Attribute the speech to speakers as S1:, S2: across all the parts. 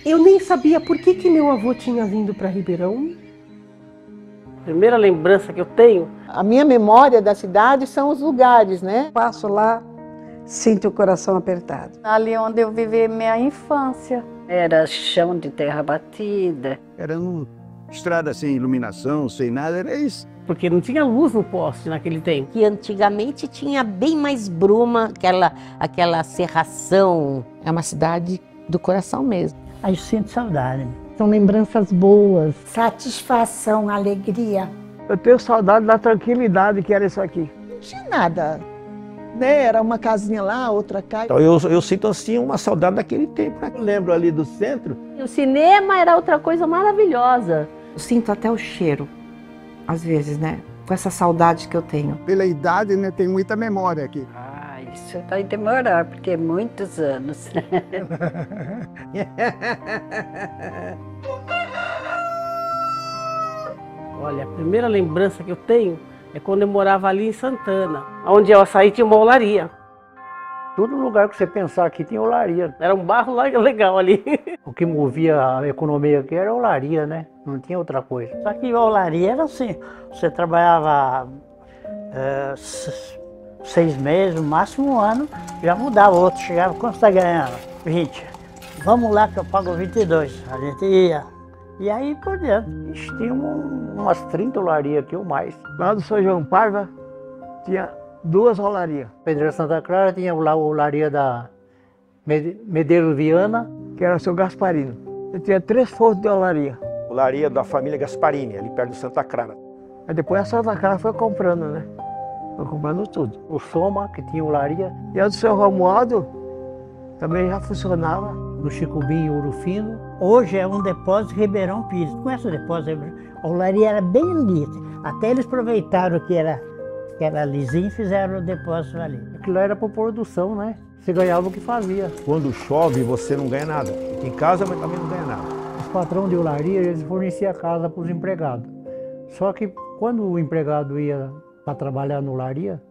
S1: Eu nem sabia por que meu avô tinha vindo para Ribeirão. A primeira lembrança que eu tenho...
S2: A minha memória da cidade são os lugares, né?
S3: Passo lá, sinto o coração apertado.
S4: Ali onde eu vivi minha infância.
S5: Era chão de terra batida.
S6: Era uma estrada sem iluminação, sem nada, era isso.
S1: Porque não tinha luz no poste naquele tempo.
S7: Que antigamente tinha bem mais bruma, aquela cerração.
S8: É uma cidade do coração mesmo.
S9: Aí eu sinto saudade.
S10: São lembranças boas.
S11: Satisfação, alegria.
S12: Eu tenho saudade da tranquilidade que era isso aqui.
S2: Não tinha nada, né? Era uma casinha lá, outra cá.
S13: Então eu sinto assim uma saudade daquele tempo.
S14: Eu lembro ali do centro.
S15: O cinema era outra coisa maravilhosa.
S16: Eu sinto até o cheiro, às vezes, né? Com essa saudade que eu tenho.
S6: Pela idade, né? Tem muita memória aqui.
S5: Ah, isso vai demorar, porque é muitos anos.
S1: Olha, a primeira lembrança que eu tenho é quando eu morava ali em Santana, onde eu saí tinha uma olaria.
S14: Todo lugar que você pensar aqui tinha olaria.
S1: Era um barro legal ali.
S14: O que movia a economia aqui era a olaria, né? Não tinha outra coisa.
S9: Só que a olaria era assim, você trabalhava 6 meses, no máximo um ano, já mudava, o outro chegava, quanto você está ganhando? 20. Vamos lá que eu pago 22. A gente ia. E aí por diante.
S14: Tinha umas 30 olarias aqui ou mais.
S12: Lá do São João Paiva tinha 2 olarias.
S14: Pedreira Santa Clara tinha lá a olaria da Medeiros Viana,
S12: que era o seu Gasparino. Eu tinha 3 fornos de olaria.
S13: Olaria da família Gasparini, ali perto de Santa Clara.
S12: Aí depois a Santa Clara foi comprando, né? Foi comprando tudo.
S14: O Soma, que tinha olaria.
S12: E a do seu Romualdo também já funcionava.
S9: No Chicubim, Ouro Fino. Hoje é um depósito de Ribeirão Pires. Conhece o depósito de Ribeirão? A olaria era bem bonita. Até eles aproveitaram que era lisinho e fizeram o depósito ali.
S14: Aquilo era por produção, né? Você ganhava o que fazia.
S13: Quando chove, você não ganha nada. Em casa, mas também não ganha nada.
S14: Os patrões de olaria, eles forneciam a casa para os empregados. Só que quando o empregado ia para trabalhar na olaria,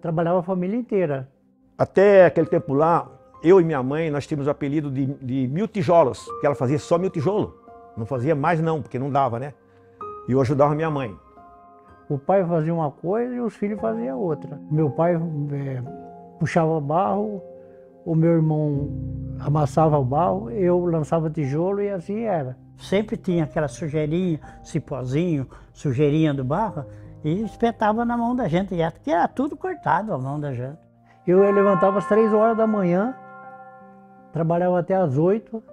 S14: trabalhava a família inteira.
S13: Até aquele tempo lá, eu e minha mãe, nós tínhamos o apelido de 1000 tijolos, porque ela fazia só 1000 tijolos. Não fazia mais não, porque não dava, né? E eu ajudava minha mãe.
S14: O pai fazia uma coisa e os filhos faziam outra. Meu pai puxava barro, o meu irmão amassava o barro, eu lançava tijolo e assim era.
S9: Sempre tinha aquela sujeirinha, cipózinho, sujeirinha do barro, e espetava na mão da gente, porque era tudo cortado a mão da gente.
S14: Eu levantava às 3 horas da manhã, trabalhava até às 8.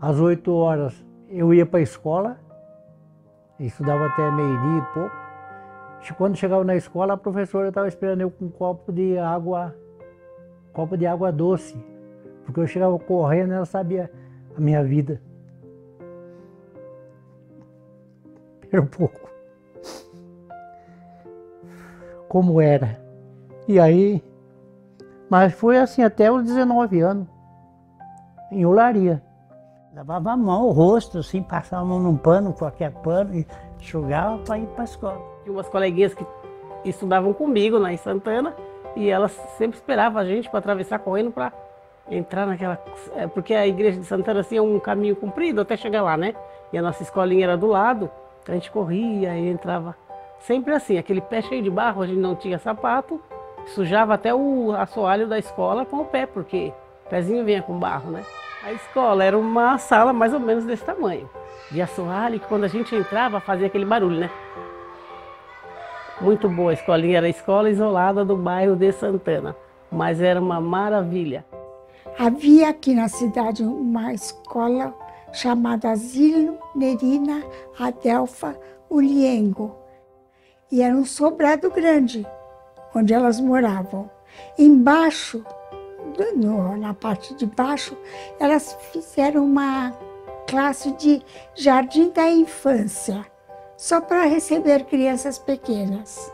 S14: Às 8 horas eu ia para a escola, estudava até meio-dia e pouco. Quando chegava na escola, a professora estava esperando eu com um copo de água doce, porque eu chegava correndo e ela sabia a minha vida. Era um pouco como era. E aí, mas foi assim até os 19 anos, em olaria.
S9: Lavava a mão, o rosto, assim, passava a mão num pano, qualquer pano, e enxugava para ir para a escola.
S1: Tinha umas coleguinhas que estudavam comigo lá em Santana e elas sempre esperavam a gente para atravessar correndo para entrar naquela... Porque a igreja de Santana assim, é um caminho comprido até chegar lá, né? E a nossa escolinha era do lado, então a gente corria e entrava sempre assim, aquele pé cheio de barro, a gente não tinha sapato, sujava até o assoalho da escola com o pé, porque o pezinho vinha com barro, né? A escola era uma sala mais ou menos desse tamanho, de assoalho, que quando a gente entrava fazia aquele barulho, né? Muito boa a escolinha, era a escola isolada do bairro de Santana, mas era uma maravilha.
S11: Havia aqui na cidade uma escola chamada Asilo Nerina Adelfa Uliengo, e era um sobrado grande, onde elas moravam. Embaixo, na parte de baixo, elas fizeram uma classe de jardim da infância, só para receber crianças pequenas.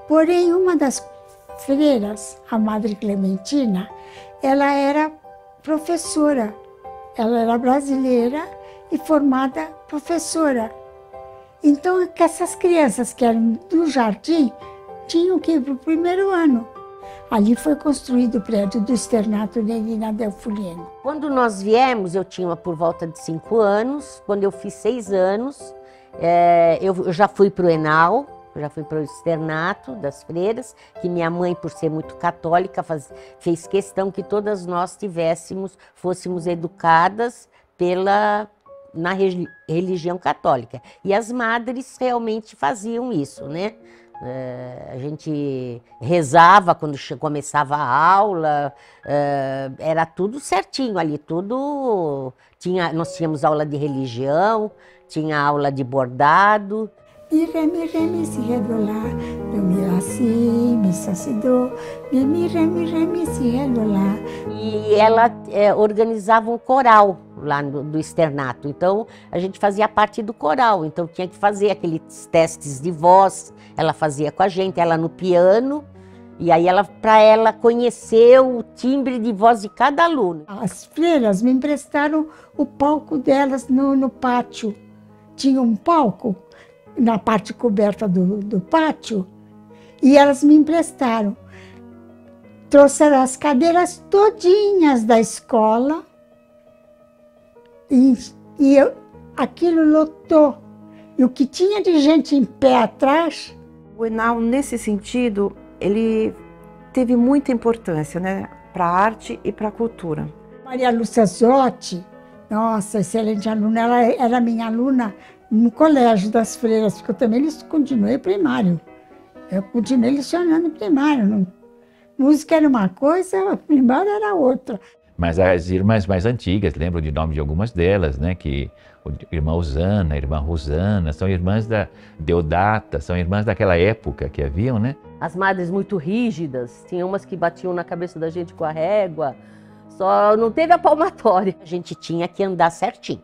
S11: Porém, uma das freiras, a Madre Clementina, ela era professora. Ela era brasileira e formada professora. Então, essas crianças que eram do jardim tinham que ir para o primeiro ano. Ali foi construído o prédio do externato Nerina Adelfa Uliengo.
S7: Quando nós viemos, eu tinha por volta de 5 anos. Quando eu fiz 6 anos, eu já fui para o Enal, já fui para o externato das freiras, que minha mãe, por ser muito católica, fez questão que todas nós fôssemos educadas na religião católica. E as madres realmente faziam isso, né? A gente rezava quando começava a aula, era tudo certinho ali, nós tínhamos aula de religião, tinha aula de bordado.
S11: Mi, re, si, re, do, lá, do, mi, lá, si, mi, sol, si, do, mi, re, si, re, do, lá.
S7: E ela organizava um coral lá do externato, então a gente fazia parte do coral, então tinha que fazer aqueles testes de voz, ela fazia com a gente, ela no piano, e aí para ela conhecer o timbre de voz de cada aluno.
S11: As freiras me emprestaram o palco delas no pátio, tinha um palco na parte coberta do pátio, e elas me emprestaram. Trouxeram as cadeiras todinhas da escola, e aquilo lotou. E o que tinha de gente em pé atrás...
S16: O Enal, nesse sentido, ele teve muita importância, né, para a arte e para a cultura.
S11: Maria Lúcia Zotti, nossa, excelente aluna, ela era minha aluna no colégio das freiras, porque eu também continuei primário. Eu continuei lecionando primário. Música era uma coisa, primário era outra.
S17: Mas as irmãs mais antigas, lembro de nome de algumas delas, né? Que a irmã Osana, a irmã Rosana, são irmãs da Deodata, são irmãs daquela época que haviam, né?
S15: As madres muito rígidas, tinha umas que batiam na cabeça da gente com a régua, só não teve a palmatória.
S7: A gente tinha que andar certinho,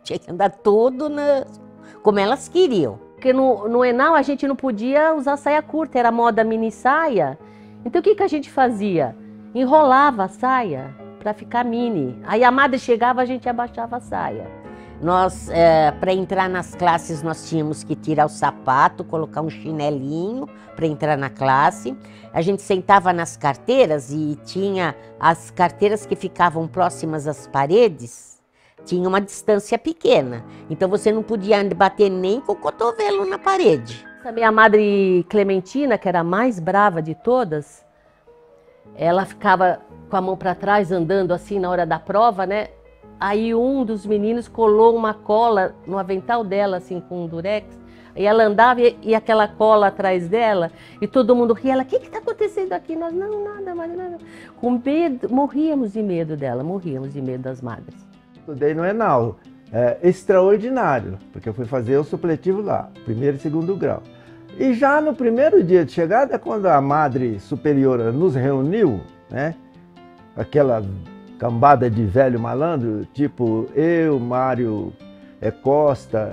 S7: tinha que andar tudo como elas queriam.
S15: Porque no Enal a gente não podia usar saia curta, era moda mini saia. Então o que a gente fazia? Enrolava a saia para ficar mini. Aí a madre chegava, a gente abaixava a saia.
S7: Nós, para entrar nas classes, nós tínhamos que tirar o sapato, colocar um chinelinho para entrar na classe. A gente sentava nas carteiras e tinha as carteiras que ficavam próximas às paredes, tinha uma distância pequena. Então você não podia bater nem com o cotovelo na parede.
S15: Também a madre Clementina, que era a mais brava de todas, ela ficava com a mão para trás, andando assim na hora da prova, né? Aí um dos meninos colou uma cola no avental dela, assim, com um durex. E ela andava e aquela cola atrás dela, e todo mundo ria. Ela, o que está acontecendo aqui? Nós, não, nada, mas nada. Com medo, morríamos de medo dela, morríamos de medo das madres.
S18: Estudei no Enal, extraordinário, porque eu fui fazer o supletivo lá, 1º e 2º grau. E já no primeiro dia de chegada, quando a madre superiora nos reuniu, né, aquela cambada de velho malandro, tipo eu, Mário Costa,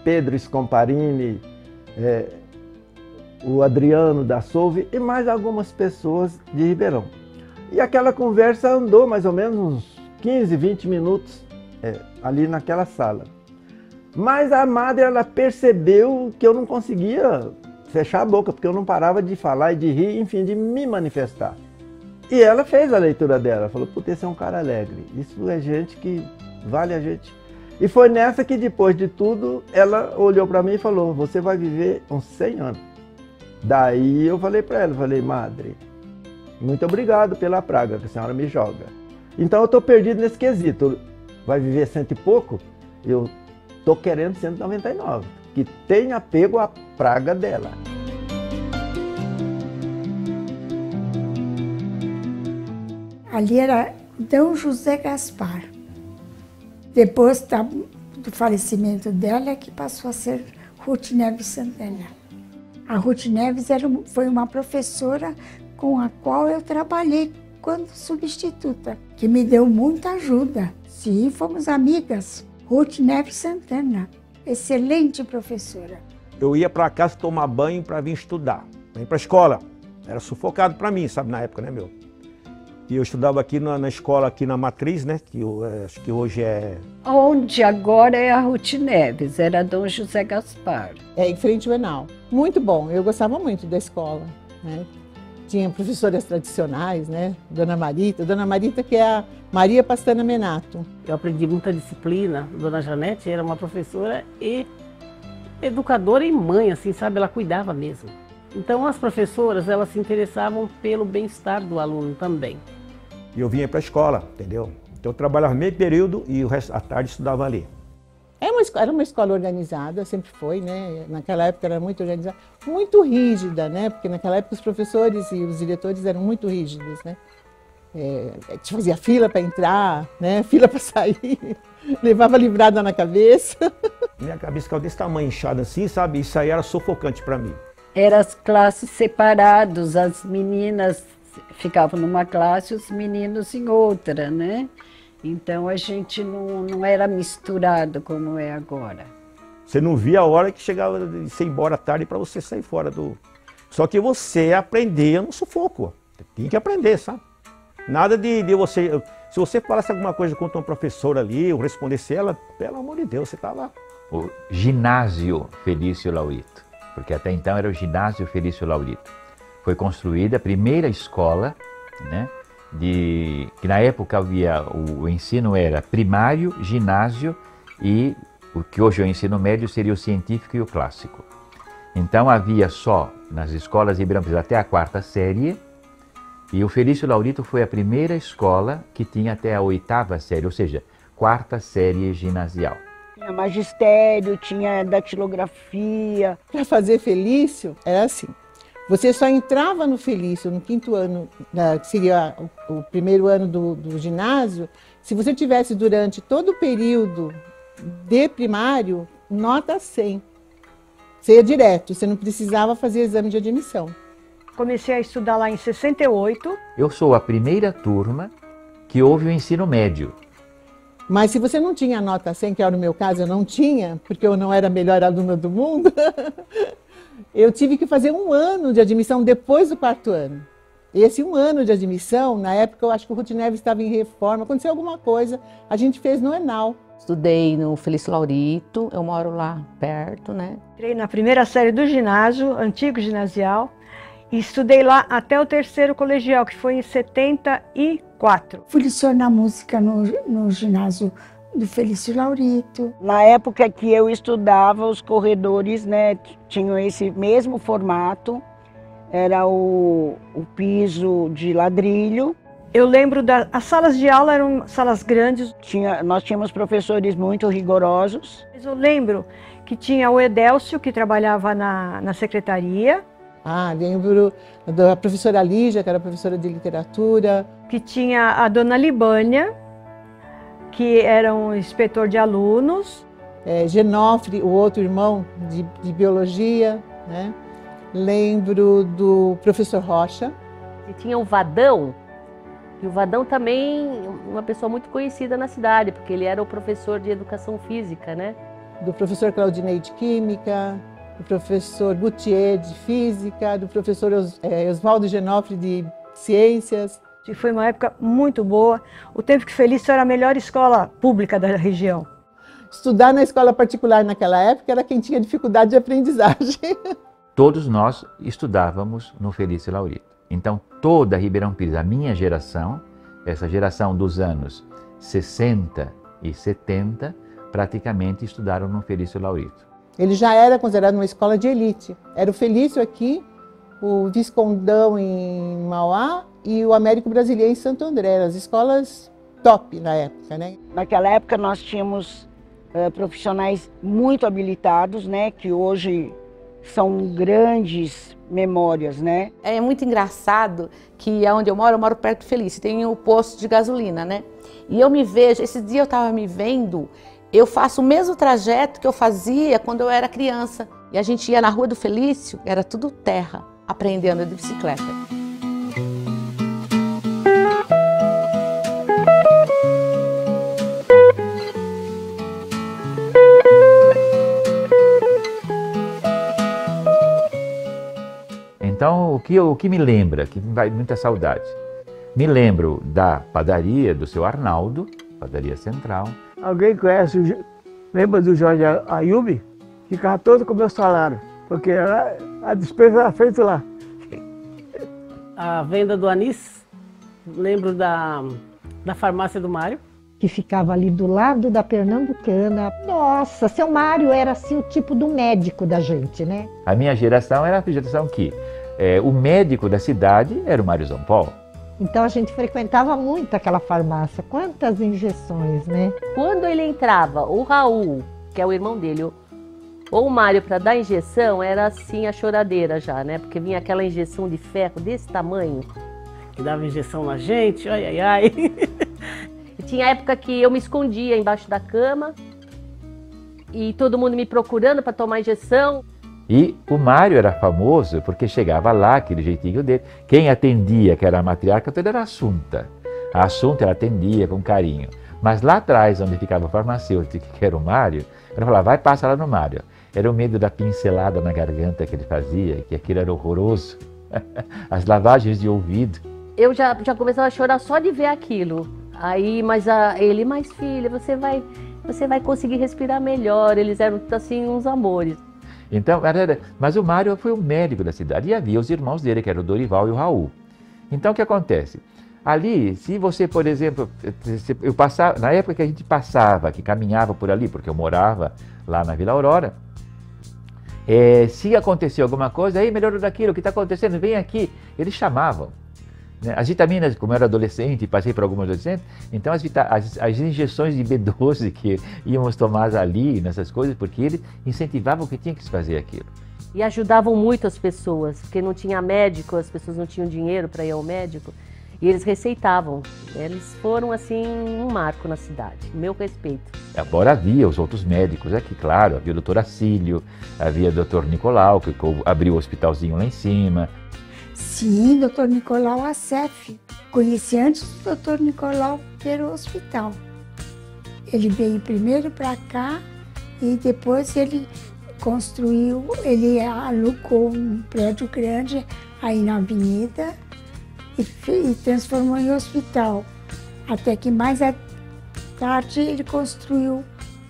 S18: Pedro Scomparini, o Adriano da Solve e mais algumas pessoas de Ribeirão. E aquela conversa andou mais ou menos uns 15, 20 minutos ali naquela sala. Mas a madre, ela percebeu que eu não conseguia fechar a boca, porque eu não parava de falar e de rir, enfim, de me manifestar. E ela fez a leitura dela, falou, puta, esse é um cara alegre, isso é gente que vale a gente. E foi nessa que, depois de tudo, ela olhou para mim e falou, você vai viver uns 100 anos. Daí eu falei para ela, falei, madre, muito obrigado pela praga que a senhora me joga. Então eu estou perdido nesse quesito, vai viver 100 e pouco? Eu estou querendo 199, que tenha pego a praga dela.
S11: Ali era D. José Gaspar. Depois do falecimento dela, é que passou a ser Ruth Neves Santana. A Ruth Neves foi uma professora com a qual eu trabalhei quando substituta, que me deu muita ajuda. Sim, fomos amigas. Ruth Neves Santana, excelente professora.
S13: Eu ia para casa tomar banho para vir estudar, para ir para a escola. Era sufocado para mim, sabe, na época, né, meu? E eu estudava aqui na escola, aqui na Matriz, né? Que acho que hoje é...
S5: Onde agora é a Ruth Neves, era D. José Gaspar.
S2: Em frente ao Enal. Muito bom, eu gostava muito da escola, né? tinha professoras tradicionais, né? Dona Marita que é a Maria Pastana Menato.
S1: Eu aprendi muita disciplina. Dona Janete era uma professora e educadora e mãe, assim, sabe? Ela cuidava mesmo. Então as professoras, elas se interessavam pelo bem-estar do aluno também.
S13: E eu vinha para a escola, entendeu? Então eu trabalhava meio período e o resto da tarde estudava ali.
S2: Era uma escola organizada, sempre foi, né? Naquela época era muito organizada, muito rígida, né? Porque naquela época os professores e os diretores eram muito rígidos, né? A gente fazia fila para entrar, né? Fila para sair, levava livrada na cabeça.
S13: Minha cabeça ficava desse tamanho, inchada assim, sabe? Isso aí era sufocante para mim.
S5: Eram as classes separadas, as meninas ficavam numa classe e os meninos em outra, né? Então a gente não era misturado como é agora.
S13: Você não via a hora que chegava de ser embora à tarde para você sair fora do... Só que você aprendia no sufoco. Tem que aprender, sabe? Nada de você... Se você falasse alguma coisa contra uma professora ali, ou respondesse ela, pelo amor de Deus, você tá lá.
S17: O ginásio Felício Laurito, porque até então era o ginásio Felício Laurito. Foi construída a primeira escola, né? Que na época havia, o ensino era primário, ginásio e o que hoje é o ensino médio seria o científico e o clássico. Então havia só nas escolas de Ribeirão Pires até a 4ª série e o Felício Laurito foi a primeira escola que tinha até a 8ª série, ou seja, 4ª série ginasial.
S19: Tinha magistério, tinha datilografia.
S2: Para fazer Felício era assim. Você só entrava no Felício no 5º ano, que seria o primeiro ano do ginásio, se você tivesse durante todo o período de primário, nota 100. Você ia direto, você não precisava fazer exame de admissão.
S20: Comecei a estudar lá em 68.
S17: Eu sou a primeira turma que houve o ensino médio.
S2: Mas se você não tinha nota 100, que era o meu caso, eu não tinha, porque eu não era a melhor aluna do mundo, eu tive que fazer 1 ano de admissão depois do 4º ano. Esse 1 ano de admissão, na época eu acho que o Ruth Neves estava em reforma, aconteceu alguma coisa, a gente fez no Enal.
S8: Estudei no Felício Laurito, eu moro lá perto, né?
S20: Entrei na primeira série do ginásio, antigo ginasial, e estudei lá até o 3º colegial, que foi em 74.
S11: Fui lecionar música no ginásio do Felício Laurito.
S19: Na época que eu estudava, os corredores, né, tinham esse mesmo formato, era o piso de ladrilho.
S20: Eu lembro as salas de aula eram salas grandes.
S19: Nós tínhamos professores muito rigorosos.
S20: Mas eu lembro que tinha o Edélcio, que trabalhava na secretaria.
S2: Lembro da professora Lígia, que era professora de literatura.
S20: Que tinha a dona Libânia, que era um inspetor de alunos.
S2: Genofre, o outro irmão de biologia, né? Lembro do professor Rocha.
S15: E tinha o Vadão, e o Vadão também uma pessoa muito conhecida na cidade, porque ele era o professor de educação física, né?
S2: Do professor Claudinei de Química, do professor Gutierre de Física, do professor Oswaldo Genofre de Ciências.
S20: E foi uma época muito boa. O tempo que Felício era a melhor escola pública da região.
S2: Estudar na escola particular naquela época era quem tinha dificuldade de aprendizagem.
S17: Todos nós estudávamos no Felício Laurito. Então toda Ribeirão Pires, a minha geração, essa geração dos anos 60 e 70, praticamente estudaram no Felício Laurito.
S2: Ele já era considerado uma escola de elite. Era o Felício aqui, o Viscondão em Mauá e o Américo Brasileiro em Santo André, as escolas top na época, né?
S19: Naquela época nós tínhamos profissionais muito habilitados, né, que hoje são grandes memórias, né?
S8: É muito engraçado que onde eu moro perto do Felício, tem o posto de gasolina, né? E eu me vejo, esse dia eu estava me vendo, eu faço o mesmo trajeto que eu fazia quando eu era criança. E a gente ia na rua do Felício, era tudo terra, aprendendo de bicicleta.
S17: Então, o que me lembra, que me vai muita saudade? Me lembro da padaria do seu Arnaldo, padaria central.
S12: Alguém conhece, lembra do Jorge Ayub? Ficava todo com o meu salário, porque a despesa era feita lá.
S1: a venda do anis, lembro da farmácia do Mário.
S10: Que ficava ali do lado da Pernambucana. Nossa, seu Mário era assim o tipo do médico da gente, né?
S17: A minha geração era a geração que o médico da cidade era o Mário Paulo.
S10: Então a gente frequentava muito aquela farmácia. Quantas injeções, né?
S15: Quando ele entrava, o Raul, que é o irmão dele, ou o Mário para dar injeção, era assim a choradeira já, né? Porque vinha aquela injeção de ferro desse tamanho.
S1: Que dava injeção na gente, ai, ai, ai.
S15: E tinha época que eu me escondia embaixo da cama e todo mundo me procurando para tomar injeção.
S17: E o Mário era famoso porque chegava lá, aquele jeitinho dele. Quem atendia, que era a matriarca, toda era a Assunta. A Assunta ela atendia com carinho. Mas lá atrás, onde ficava o farmacêutico, que era o Mário, ela falava, vai, passa lá no Mário. Era o medo da pincelada na garganta que ele fazia, que aquilo era horroroso. As lavagens de ouvido.
S15: Eu já começava a chorar só de ver aquilo. Aí, mas filha, você vai conseguir respirar melhor. Eles eram assim uns amores.
S17: Então, mas o Mário foi o médico da cidade e havia os irmãos dele, que eram o Dorival e o Raul. Então, o que acontece? Ali, se você, por exemplo, eu passava, na época que a gente passava, que caminhava por ali, porque eu morava lá na Vila Aurora, se acontecia alguma coisa, aí melhorou daquilo, o que está acontecendo, vem aqui. Eles chamavam. Né? As vitaminas, como eu era adolescente, passei por algumas adolescentes, então as injeções de B12 que íamos tomar ali, nessas coisas, porque eles incentivavam que tinha que se fazer aquilo.
S15: E ajudavam muito as pessoas, porque não tinha médico, as pessoas não tinham dinheiro para ir ao médico, e eles receitavam. Eles foram, assim, um marco na cidade, meu respeito.
S17: Agora havia os outros médicos aqui, claro, havia o doutor Acílio, havia o doutor Nicolau, que abriu o hospitalzinho lá em cima.
S11: Sim, doutor Nicolau Acef. Conheci antes do doutor Nicolau ter o hospital. Ele veio primeiro para cá e depois ele construiu, ele alugou um prédio grande aí na avenida e transformou em hospital. Até que mais tarde ele construiu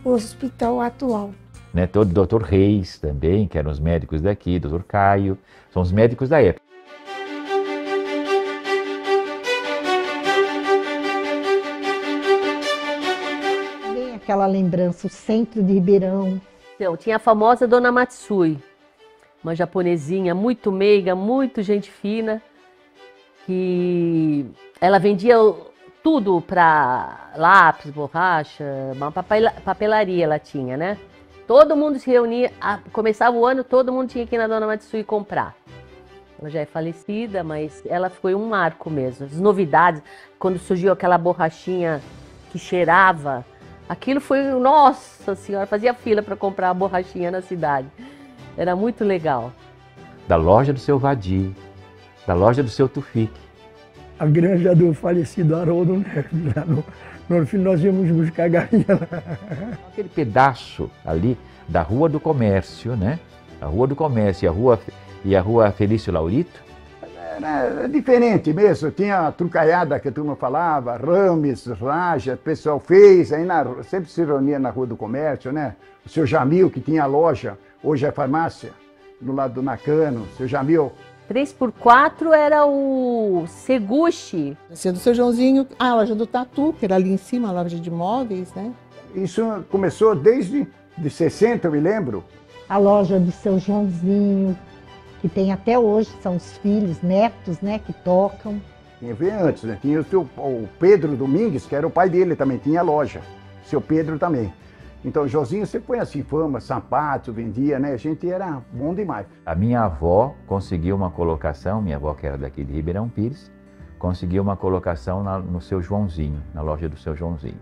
S11: o hospital atual.
S17: Né, todo o doutor Reis também, que eram os médicos daqui, doutor Caio, são os médicos da época.
S10: Aquela lembrança, o centro de Ribeirão.
S15: Então, tinha a famosa Dona Matsui, uma japonesinha muito meiga, muito gente fina, que ela vendia tudo para lápis, borracha, uma papelaria ela tinha, né? Todo mundo se reunia, começava o ano, todo mundo tinha que ir na Dona Matsui comprar. Ela já é falecida, mas ela foi um marco mesmo. As novidades, quando surgiu aquela borrachinha que cheirava, aquilo foi, nossa senhora, fazia fila para comprar a borrachinha na cidade. Era muito legal.
S17: Da loja do seu Vadi, da loja do seu Tufik.
S12: A granja do falecido Haroldo Neves, lá no fim nós íamos buscar galinha lá.
S17: Aquele pedaço ali da Rua do Comércio, né? A Rua do Comércio e a Rua Felício Laurito.
S6: Era diferente mesmo, tinha a trucaiada que a turma falava, Rames, Raja, o pessoal fez, aí sempre se reunia na Rua do Comércio, né? O seu Jamil, que tinha a loja, hoje é farmácia, do lado do Nakano, o seu Jamil.
S15: 3x4 era o Seguchi.
S2: Esse é do seu Joãozinho, a loja do Tatu, que era ali em cima, a loja de móveis, né?
S6: Isso começou desde de 60, eu me lembro.
S10: A loja do seu Joãozinho, que tem até hoje, são os filhos, netos, né, que tocam.
S6: Tinha ver antes, né? Tinha o Pedro Domingues, que era o pai dele também, tinha loja. Seu Pedro também. Então, o Joãozinho sempre põe assim, fama, sapato, vendia, né? A gente era bom demais.
S17: A minha avó conseguiu uma colocação, minha avó que era daqui de Ribeirão Pires, conseguiu uma colocação no seu Joãozinho, na loja do seu Joãozinho.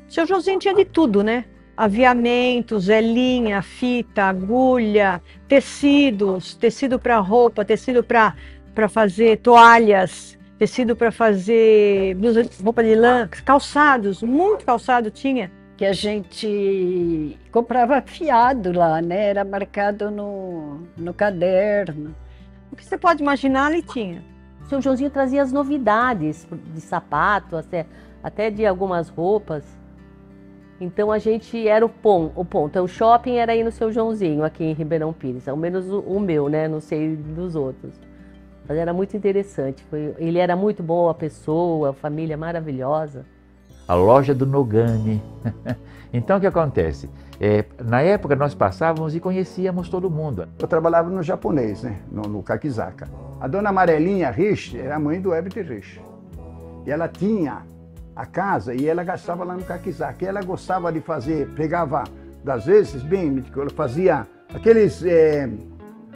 S20: O seu Joãozinho tinha de tudo, né? Aviamentos, linha, fita, agulha, tecidos, tecido para roupa, tecido para fazer toalhas, tecido para fazer roupa de lã, calçados, muito calçado tinha.
S5: Que a gente comprava fiado lá, né? Era marcado no caderno.
S20: O que você pode imaginar, ali tinha.
S15: O seu Joãozinho trazia as novidades de sapato, até de algumas roupas. Então a gente era o ponto. Então o shopping era aí no seu Joãozinho, aqui em Ribeirão Pires. Ao menos o meu, né? Não sei dos outros. Mas era muito interessante. Ele era muito boa pessoa, família maravilhosa.
S17: A loja do Nogani. Então o que acontece? Na época nós passávamos e conhecíamos todo mundo.
S6: Eu trabalhava no japonês, né? No Kakizaka. A dona Amarelinha Rich era a mãe do Herbert Rich. E ela tinha a casa e ela gastava lá no Kakizaka. E ela gostava de fazer, pegava, das vezes, bem, ela fazia aqueles,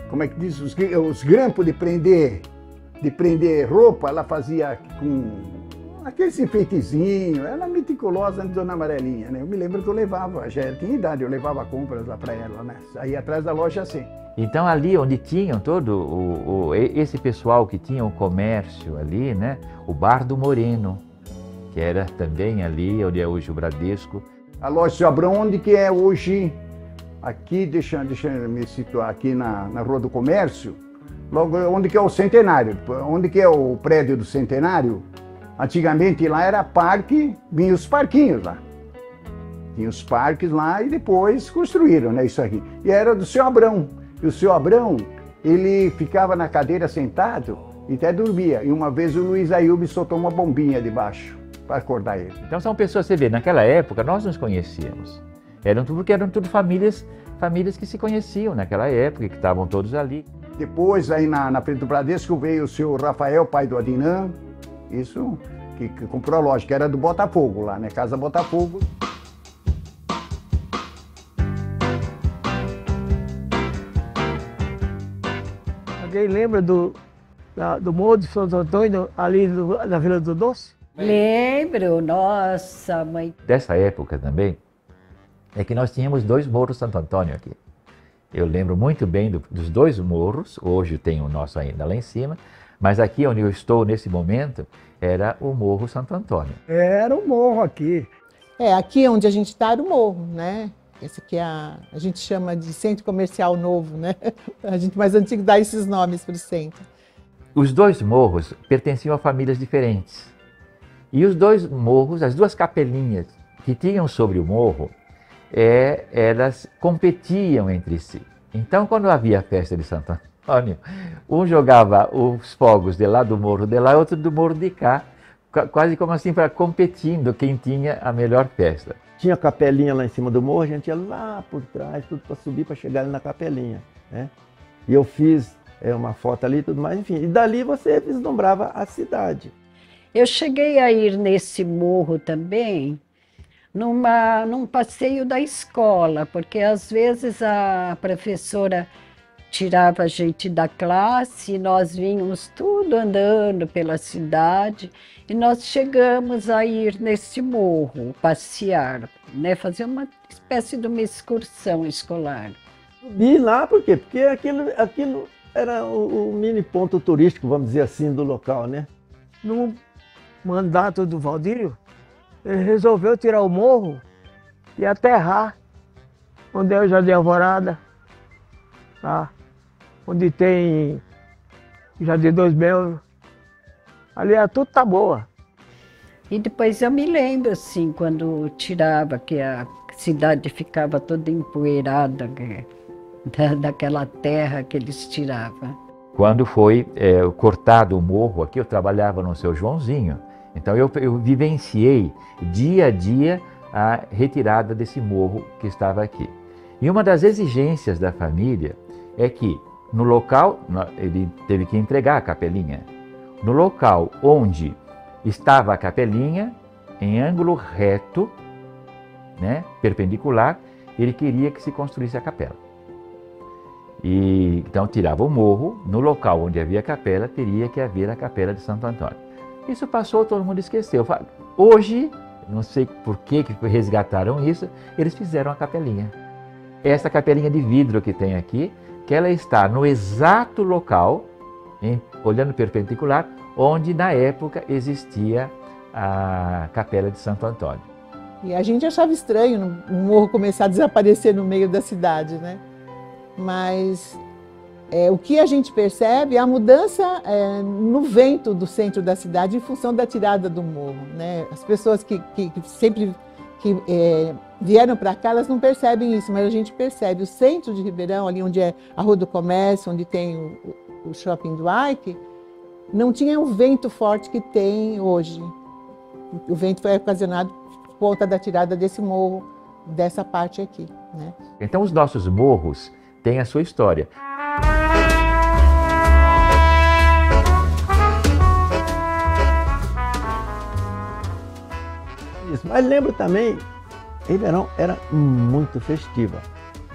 S6: como é que diz, os grampos de prender roupa, ela fazia com aqueles enfeitezinhos. Ela meticulosa de dona Amarelinha, né? Eu me lembro que eu levava, já tinha idade, eu levava compras lá para ela, né? Aí atrás da loja assim.
S17: Então ali onde tinham todo esse pessoal que tinha o comércio ali, né? O Bar do Moreno, que era também ali onde é hoje o Bradesco.
S6: A loja de Abrão, onde que é hoje, aqui, deixa eu me situar aqui na Rua do Comércio, logo onde que é o Centenário, onde que é o prédio do Centenário. Antigamente lá era parque, vinha os parquinhos lá. Tinha os parques lá e depois construíram, né, isso aqui. E era do seu Abrão. E o seu Abrão, ele ficava na cadeira sentado e até dormia. E uma vez o Luiz Ayub soltou uma bombinha debaixo para acordar ele.
S17: Então são pessoas, você vê, naquela época nós nos conhecíamos. Porque eram tudo famílias que se conheciam naquela época, que estavam todos ali.
S6: Depois, aí na frente do Bradesco, veio o seu Rafael, pai do Adinã, isso, que comprou a loja, que era do Botafogo lá, né? Casa Botafogo.
S12: Alguém lembra do Morro de Santo Antônio, ali na Vila do Doce?
S5: Lembro, nossa mãe.
S17: Dessa época também, é que nós tínhamos 2 morros Santo Antônio aqui. Eu lembro muito bem dos 2 morros, hoje tem o nosso ainda lá em cima, mas aqui onde eu estou nesse momento, era o Morro Santo Antônio.
S12: Era o morro aqui.
S2: Aqui onde a gente está era o morro, né? Esse aqui a gente chama de Centro Comercial Novo, né? A gente mais antigo dá esses nomes para o centro.
S17: Os 2 morros pertenciam a famílias diferentes. E os 2 morros, as 2 capelinhas que tinham sobre o morro, elas competiam entre si. Então, quando havia a festa de Santo Antônio, um jogava os fogos de lá do morro de lá, outro do morro de cá, quase como assim, para competindo quem tinha a melhor festa.
S18: Tinha capelinha lá em cima do morro, a gente ia lá por trás, tudo para subir, para chegar ali na capelinha, né? E eu fiz uma foto ali e tudo mais, enfim. E dali você vislumbrava a cidade.
S5: Eu cheguei a ir nesse morro também, num passeio da escola, porque às vezes a professora tirava a gente da classe e nós vínhamos tudo andando pela cidade e nós chegamos a ir nesse morro, passear, né, fazer uma espécie de uma excursão escolar.
S18: Subi lá por quê? Porque aquilo era o mini ponto turístico, vamos dizer assim, do local, né?
S12: No mandato do Valdírio, ele resolveu tirar o morro e aterrar onde é o Jardim Alvorada, tá? Onde tem o Jardim Dois Belos. Ali tudo tá boa.
S5: E depois eu me lembro, assim, quando tirava, que a cidade ficava toda empoeirada, daquela terra que eles tiravam.
S17: Quando foi cortado o morro aqui, eu trabalhava no Seu Joãozinho. Então eu vivenciei dia a dia a retirada desse morro que estava aqui. E uma das exigências da família é que no local, ele teve que entregar a capelinha, no local onde estava a capelinha, em ângulo reto, né, perpendicular, ele queria que se construísse a capela. E então tirava o morro, no local onde havia a capela, teria que haver a capela de Santo Antônio. Isso passou, todo mundo esqueceu. Hoje, não sei por que resgataram isso, eles fizeram a capelinha. Essa capelinha de vidro que tem aqui, que ela está no exato local, olhando perpendicular, onde na época existia a capela de Santo Antônio.
S2: E a gente achava estranho o morro começar a desaparecer no meio da cidade, né? Mas o que a gente percebe é a mudança no vento do centro da cidade em função da tirada do morro, né? As pessoas que sempre vieram para cá, elas não percebem isso, mas a gente percebe. O centro de Ribeirão, ali onde é a Rua do Comércio, onde tem o Shopping do Ike, não tinha o vento forte que tem hoje. O vento foi ocasionado por conta da tirada desse morro, dessa parte aqui, né?
S17: Então os nossos morros têm a sua história.
S18: Mas lembro também, Ribeirão era muito festiva.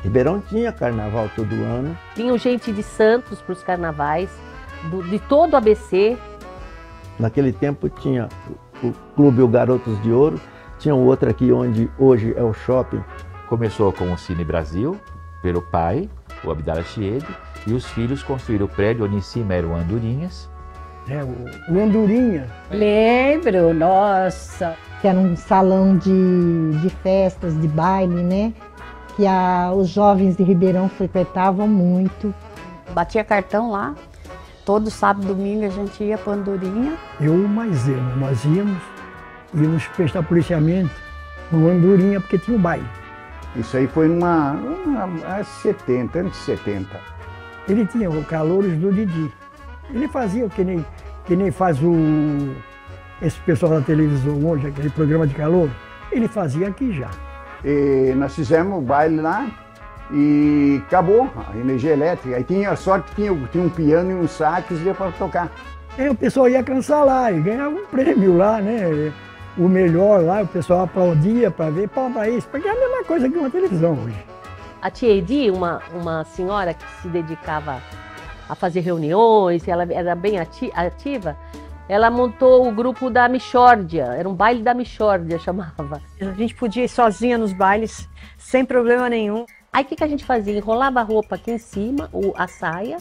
S18: Ribeirão tinha carnaval todo ano.
S15: Tinha gente de Santos para os carnavais, de todo o ABC.
S18: Naquele tempo tinha o Clube O Garotos de Ouro, tinha um outro aqui onde hoje é o shopping.
S17: Começou com o Cine Brasil, pelo pai, o Abdala Chiede, e os filhos construíram o prédio onde em cima era o Andorinhas.
S9: O Andorinha.
S5: Lembro, nossa.
S10: Que era um salão de festas, de baile, né? Que os jovens de Ribeirão frequentavam muito.
S4: Batia cartão lá. Todo sábado e domingo a gente ia para Andorinha.
S9: Eu mais ele, nós íamos prestar policiamento no Andorinha porque tinha um baile.
S6: Isso aí foi anos 70.
S9: Ele tinha o Calouros do Didi. Ele fazia que nem faz esse pessoal da televisão hoje, aquele programa de calor. Ele fazia aqui já.
S6: E nós fizemos o baile lá e acabou a energia elétrica. Aí tinha a sorte que tinha um piano e um sax para tocar.
S9: O pessoal ia cansar lá e ganhava um prêmio lá, né? O melhor lá, o pessoal aplaudia para ver, para isso, porque é a mesma coisa que uma televisão hoje.
S15: A tia Edi, uma senhora que se dedicava a fazer reuniões, ela era bem ativa, ela montou o grupo da Michórdia, era um baile da Michórdia, chamava.
S20: A gente podia ir sozinha nos bailes, sem problema nenhum.
S15: Aí o que a gente fazia? Enrolava a roupa aqui em cima, a saia,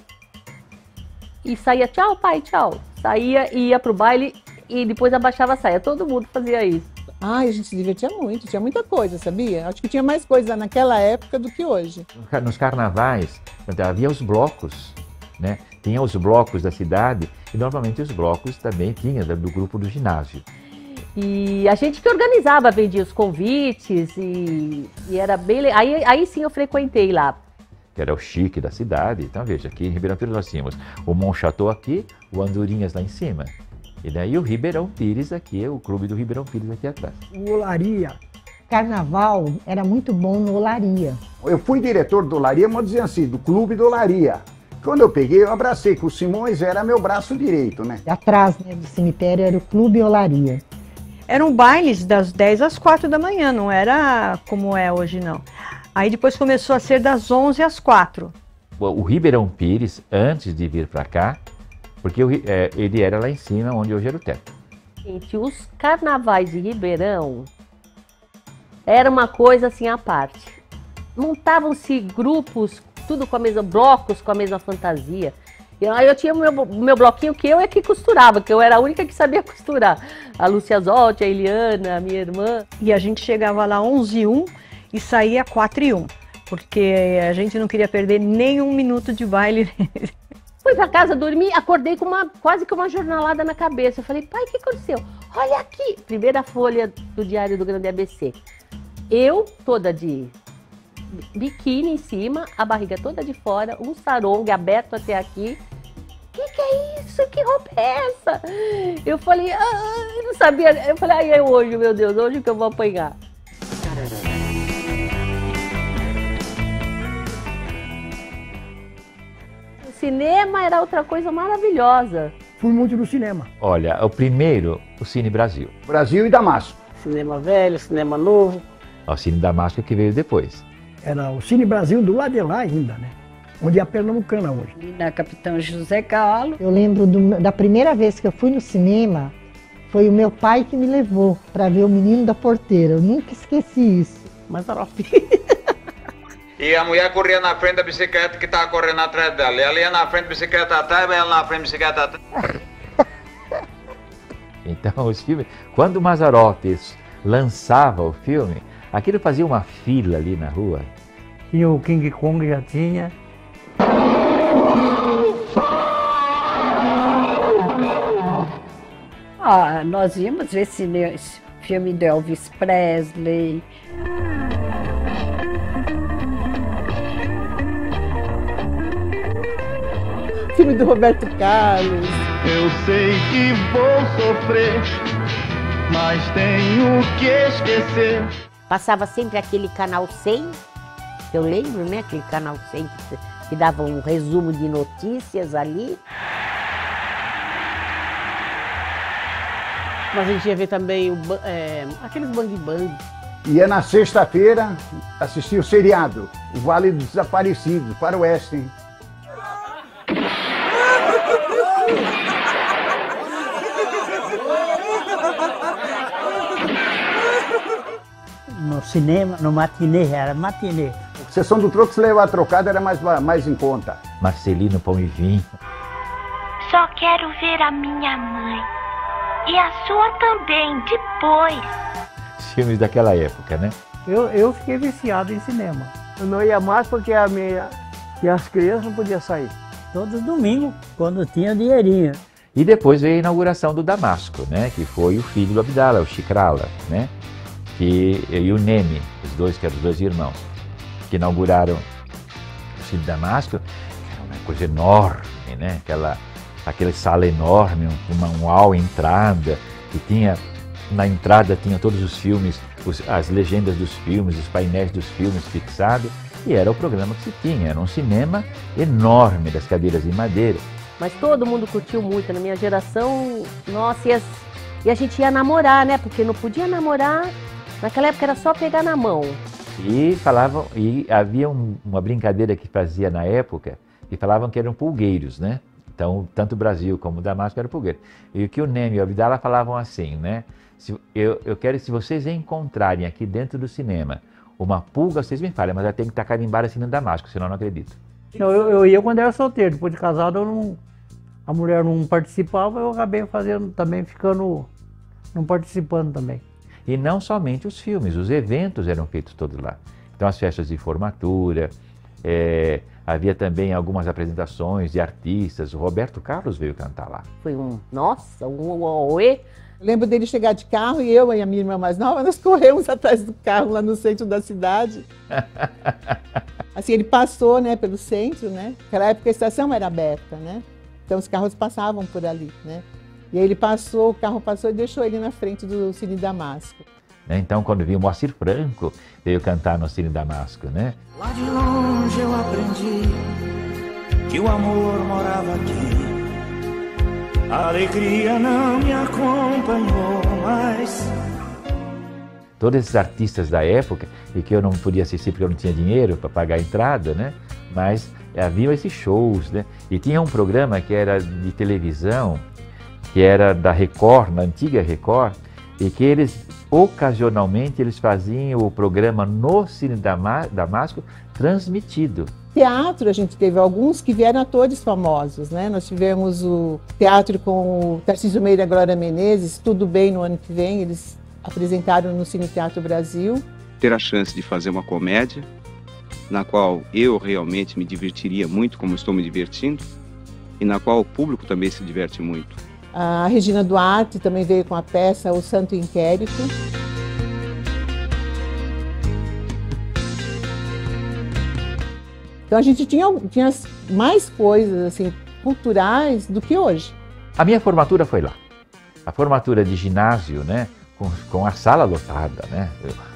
S15: e saía, tchau pai, tchau. Saía e ia pro baile e depois abaixava a saia, todo mundo fazia isso.
S2: Ai, a gente se divertia muito, tinha muita coisa, sabia? Acho que tinha mais coisa naquela época do que hoje.
S17: Nos carnavais, havia os blocos, né? Tinha os blocos da cidade e normalmente os blocos também tinha do grupo do ginásio.
S15: E a gente que organizava, vendia os convites e era bem legal. Aí sim eu frequentei lá.
S17: Que era o chique da cidade. Então veja, aqui em Ribeirão Pires nós tínhamos o Monchateau aqui, o Andorinhas lá em cima. E daí o Ribeirão Pires aqui, o clube do Ribeirão Pires aqui atrás.
S9: O Olaria.
S10: Carnaval era muito bom no Olaria.
S6: Eu fui diretor do Olaria, mas dizia assim, do clube do Olaria. Quando eu peguei, eu abracei, que o Simões era meu braço direito, né?
S10: Atrás, né, do cemitério era o Clube Olaria.
S20: Eram bailes das 10 às 4 da manhã, não era como é hoje, não. Aí depois começou a ser das 11 às 4.
S17: O Ribeirão Pires, antes de vir para cá, porque ele era lá em cima, onde hoje era o teto.
S15: Gente, os carnavais de Ribeirão era uma coisa assim à parte. Montavam-se grupos, tudo com a mesma, blocos com a mesma fantasia. E aí eu tinha o meu bloquinho que eu é que costurava, que eu era a única que sabia costurar. A Lúcia Zotti, a Eliana, a minha irmã.
S20: E a gente chegava lá 11h01 e saía 4h01, porque a gente não queria perder nem um minuto de baile.
S15: Fui pra casa dormir, acordei com quase que uma jornalada na cabeça. Eu falei, pai, o que aconteceu? Olha aqui! Primeira folha do Diário do Grande ABC. Eu, toda de biquíni em cima, a barriga toda de fora, um sarong aberto até aqui. Que é isso? Que roupa é essa? Eu falei, eu não sabia. Eu falei, ai, é hoje, meu Deus, hoje que eu vou apanhar. O cinema era outra coisa maravilhosa.
S9: Fui muito no cinema.
S17: Olha, o primeiro, o Cine Brasil.
S6: Brasil e Damasco.
S1: Cinema velho, cinema novo.
S17: O Cine Damasco que veio depois.
S9: Era o Cine Brasil do lado de lá ainda, né? Onde é a Pernambucana hoje.
S5: Na Capitão José Carlos.
S10: Eu lembro da primeira vez que eu fui no cinema, foi o meu pai que me levou para ver O Menino da Porteira. Eu nunca esqueci isso.
S1: Mazzaropi.
S21: E a mulher corria na frente da bicicleta que estava correndo atrás dela. E ela ia na frente da bicicleta atrás, ela na frente da bicicleta atrás.
S17: Então, os filmes, quando o Mazzaropi lançava o filme, aquilo fazia uma fila ali na rua.
S14: Tinha o King Kong, já tinha.
S5: Nós íamos ver esse filme do Elvis Presley.
S2: Filme do Roberto Carlos.
S3: Eu sei que vou sofrer, mas tenho que esquecer.
S7: Passava sempre aquele canal 100, eu lembro, né? Aquele canal 100 que dava um resumo de notícias ali.
S1: Mas a gente ia ver também aqueles bang-bang.
S6: Ia na sexta-feira assistir o seriado, O Vale dos Desaparecidos, Faroeste.
S9: No cinema, no matinê, era matinê.
S6: A sessão do troco, se levar a trocada, era mais em conta.
S17: Marcelino Pão e Vinho.
S22: Só quero ver a minha mãe. E a sua também, depois.
S17: Os filmes daquela época, né?
S14: Eu fiquei viciado em cinema. Eu não ia mais porque e as crianças não podiam sair.
S9: Todos domingos, quando tinha dinheirinho.
S17: E depois veio a inauguração do Damasco, né? Que foi o filho do Abdala, o Chikrala, né? E o Neme, que eram os dois irmãos, que inauguraram o Cine Damasco, que era uma coisa enorme, né? Aquela sala enorme, um hall entrada, que tinha, na entrada tinha todos os filmes, as legendas dos filmes, os painéis dos filmes fixados, e era o programa que se tinha, era um cinema enorme, das cadeiras de madeira.
S15: Mas todo mundo curtiu muito, na minha geração, nossa, e a gente ia namorar, né? Porque não podia namorar. Naquela época era só pegar na mão.
S17: E havia uma brincadeira que fazia na época, que falavam que eram pulgueiros, né? Então, tanto o Brasil como o Damasco eram pulgueiros. E o que o Neme e o Abdala falavam assim, né? Eu quero, se vocês encontrarem aqui dentro do cinema uma pulga, vocês me falem, mas ela tem que estar carimbada assim no Damasco, senão eu não acredito.
S14: Não, eu ia quando era solteiro, depois de casado a mulher não participava, eu acabei não participando também.
S17: E não somente os filmes, os eventos eram feitos todos lá. Então as festas de formatura, havia também algumas apresentações de artistas, o Roberto Carlos veio cantar lá.
S15: Foi um auê.
S2: Lembro dele chegar de carro e eu e a minha irmã mais nova, nós corremos atrás do carro lá no centro da cidade. Assim, ele passou, né, pelo centro, né? Naquela época a estação era aberta, né? Então os carros passavam por ali, né? E aí ele passou, o carro passou e deixou ele na frente do Cine Damasco.
S17: Então, quando vi o Moacir Franco, veio cantar no Cine Damasco, né?
S3: Lá de longe eu aprendi que o amor morava aqui. A alegria não me acompanhou mais.
S17: Todos esses artistas da época, e que eu não podia assistir porque eu não tinha dinheiro para pagar a entrada, né? Mas haviam esses shows, né? E tinha um programa que era de televisão, que era da Record, na antiga Record, e que ocasionalmente, eles faziam o programa no Cine Damasco transmitido.
S2: Teatro, a gente teve alguns que vieram atores famosos, né? Nós tivemos o teatro com o Tarcísio Meira e a Glória Menezes, Tudo Bem, no ano que vem, eles apresentaram no Cine Teatro Brasil.
S23: Ter a chance de fazer uma comédia, na qual eu realmente me divertiria muito, como estou me divertindo, e na qual o público também se diverte muito.
S2: A Regina Duarte também veio com a peça O Santo Inquérito. Então a gente tinha mais coisas assim, culturais do que hoje.
S17: A minha formatura foi lá. A formatura de ginásio, né? Com a sala lotada, né?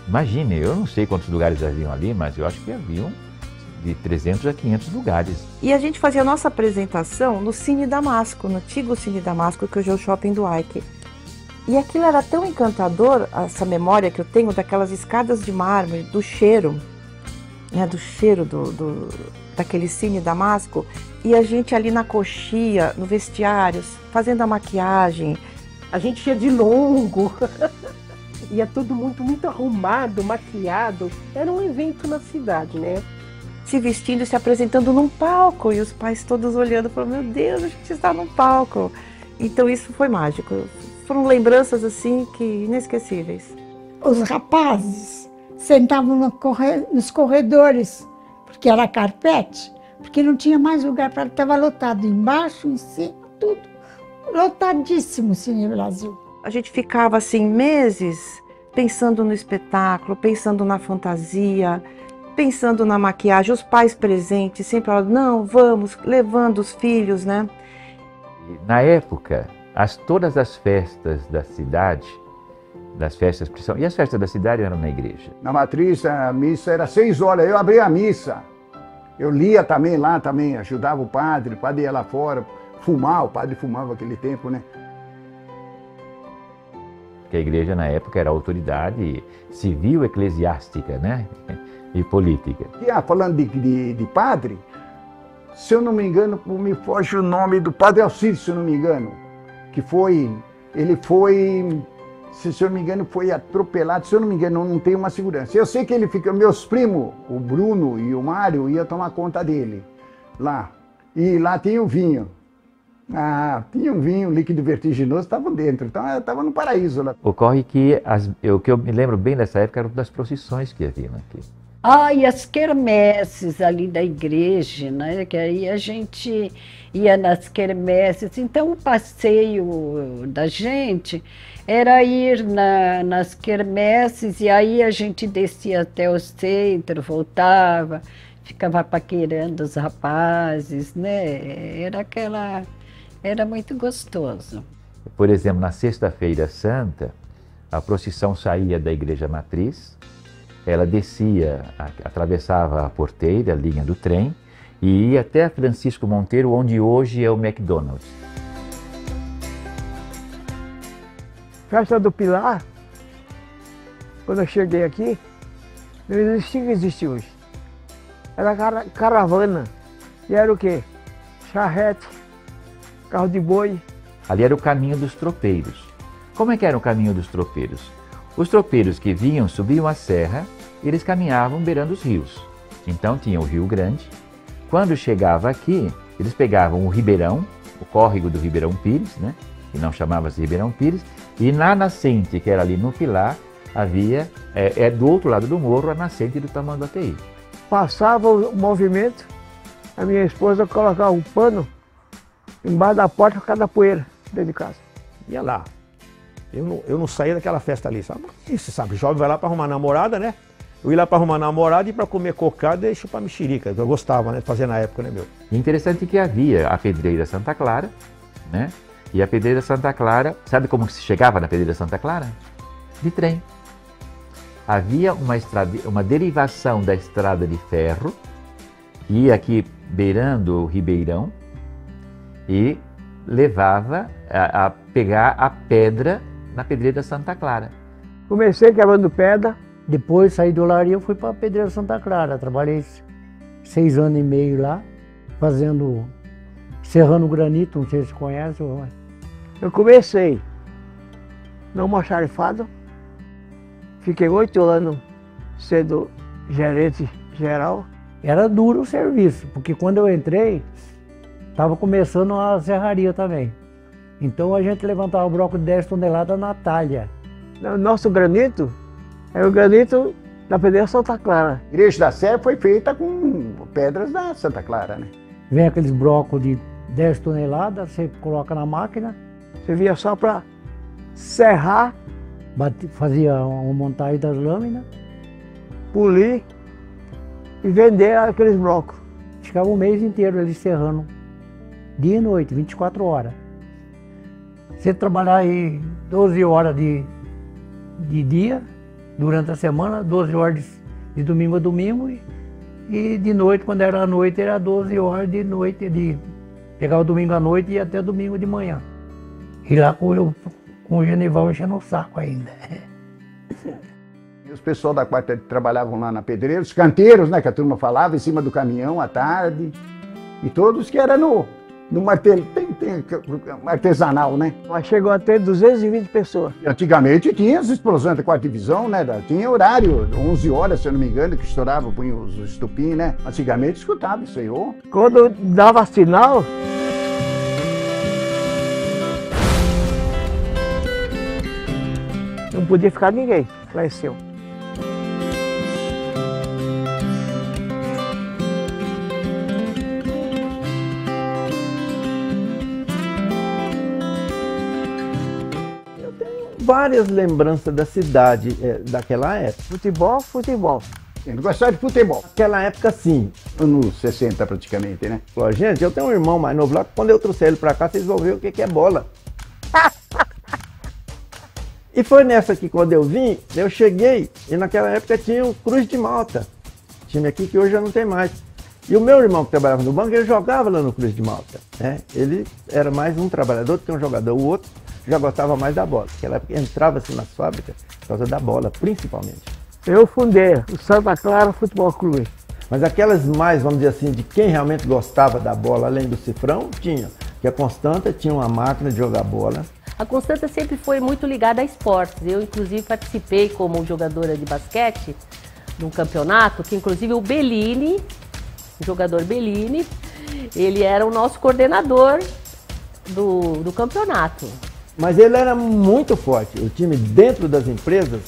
S17: Imagine, eu não sei quantos lugares haviam ali, mas eu acho que haviam de 300 a 500 lugares.
S16: E a gente fazia a nossa apresentação no Cine Damasco, no antigo Cine Damasco, que hoje é o Shopping do Ike. E aquilo era tão encantador, essa memória que eu tenho daquelas escadas de mármore, do cheiro, né, do cheiro daquele Cine Damasco, e a gente ali na coxia, no vestiário, fazendo a maquiagem.
S24: A gente ia de longo, ia tudo muito arrumado, maquiado, era um evento na cidade, né?
S16: Se vestindo e se apresentando num palco, e os pais todos olhando, falando, meu Deus, a gente está num palco. Então isso foi mágico, foram lembranças assim que inesquecíveis.
S11: Os rapazes sentavam nos corredores, porque era carpete, porque não tinha mais lugar para estava lotado, embaixo, em cima, tudo. Lotadíssimo o Cine Brasil.
S16: A gente ficava assim meses pensando no espetáculo, pensando na fantasia, pensando na maquiagem, os pais presentes, sempre falando, não, vamos, levando os filhos, né?
S17: Na época, todas as festas da cidade, e as festas da cidade eram na igreja.
S6: Na matriz, a missa era 6 horas, eu abria a missa. Eu lia também lá, ajudava o padre ia lá fora, fumar, o padre fumava naquele tempo, né?
S17: Porque a igreja na época era autoridade civil, eclesiástica, né? E política.
S6: Falando de padre, se eu não me engano, me foge o nome do padre Alcides, se eu não me engano, se eu não me engano, foi atropelado, se eu não me engano, não tem uma segurança. Eu sei que meus primos, o Bruno e o Mário, iam tomar conta dele, lá. E lá tinha o vinho. Tinha um vinho líquido vertiginoso, estavam dentro, então eu estava no paraíso lá.
S17: Ocorre que, o que eu me lembro bem dessa época, eram das procissões que haviam aqui.
S5: E as quermesses ali da igreja, né? Que aí a gente ia nas quermesses. Então o passeio da gente era ir nas quermesses e aí a gente descia até o centro, voltava, ficava paquerando os rapazes, né? Era muito gostoso.
S17: Por exemplo, na Sexta-feira Santa, a procissão saía da Igreja Matriz, ela descia, atravessava a porteira, a linha do trem, e ia até Francisco Monteiro, onde hoje é o McDonald's.
S24: Festa do Pilar, quando eu cheguei aqui, não existia o que existe hoje. Era caravana, e era o quê? Charrete, carro de boi.
S17: Ali era o caminho dos tropeiros. Como é que era o caminho dos tropeiros? Os tropeiros que vinham, subiam a serra, eles caminhavam beirando os rios. Então tinha o Rio Grande. Quando chegava aqui, eles pegavam o Ribeirão, o córrego do Ribeirão Pires, né? Que não chamava-se Ribeirão Pires, e na nascente, que era ali no Pilar, havia, do outro lado do morro, a nascente do Tamanduateí.
S24: Passava o movimento, a minha esposa colocava um pano embaixo da porta por causa da poeira dentro de casa.
S8: Ia lá. Eu não saía daquela festa ali, sabe? Isso, sabe? Jovem vai lá para arrumar namorada, né? Eu ia lá para arrumar namorada e para comer cocada e chupar mexerica, que eu gostava, né? De fazer na época, né, meu?
S17: Interessante que havia a Pedreira Santa Clara, né? E a Pedreira Santa Clara, sabe como se chegava na Pedreira Santa Clara? De trem. Havia uma derivação da estrada de ferro, que ia aqui beirando o Ribeirão e levava a pegar a pedra na Pedreira Santa Clara.
S24: Comecei quebrando pedra.
S14: Depois saí do Olaria e fui para a Pedreira Santa Clara. Trabalhei 6 anos e meio lá, serrando granito, não sei se conhece.
S24: Eu comecei no almoxarifado, fiquei 8 anos sendo gerente geral.
S14: Era duro o serviço, porque quando eu entrei, estava começando a serraria também. Então a gente levantava o bloco de 10 toneladas na talha.
S24: O nosso granito é o granito da Pedreira Santa Clara.
S6: A igreja da Sé foi feita com pedras da Santa Clara, né?
S14: Vem aqueles blocos de 10 toneladas, você coloca na máquina.
S24: Você via só para serrar.
S14: Fazia uma montagem das lâminas.
S24: Polir e vender aqueles blocos.
S14: Ficava um mês inteiro eles serrando. Dia e noite, 24 horas. Você trabalhar aí 12 horas de dia, durante a semana, 12 horas de domingo a domingo, e de noite, quando era a noite, era 12 horas de noite, pegava o domingo à noite e ia até domingo de manhã. E lá com o Genival enchendo o saco ainda.
S6: E os pessoal da quarta trabalhavam lá na pedreira, os canteiros, né, que a turma falava, em cima do caminhão à tarde, e todos que eram no martelo, tem artesanal, né?
S24: Mas chegou a ter 220 pessoas.
S6: E antigamente tinha as explosões da 4ª divisão, né? Tinha horário, 11 horas, se eu não me engano, que estourava, punha os estupim, né? Antigamente escutava isso aí, ó.
S24: Quando dava sinal, não podia ficar ninguém lá em cima.
S18: Várias lembranças da cidade daquela época.
S24: Futebol.
S6: Eu não gostava de futebol.
S18: Naquela época, sim.
S6: anos 60 praticamente, né?
S18: Falou, gente, eu tenho um irmão mais novo lá, quando eu trouxer ele pra cá, vocês vão ver o que é bola. E foi nessa que quando eu vim, eu cheguei, e naquela época tinha o Cruz de Malta, time aqui que hoje já não tem mais. E o meu irmão que trabalhava no banco, ele jogava lá no Cruz de Malta, né? Ele era mais um trabalhador do que um jogador, o outro já gostava mais da bola. Naquela época entrava-se nas fábricas por causa da bola, principalmente.
S24: Eu fundei o Santa Clara Futebol Clube.
S18: Mas aquelas mais, vamos dizer assim, de quem realmente gostava da bola, além do Cifrão, tinha. Que a Constanta tinha uma máquina de jogar bola.
S15: A Constanta sempre foi muito ligada a esportes. Eu, inclusive, participei como jogadora de basquete num campeonato, que inclusive o Bellini, o jogador Bellini, ele era o nosso coordenador do campeonato.
S18: Mas ele era muito forte. O time dentro das empresas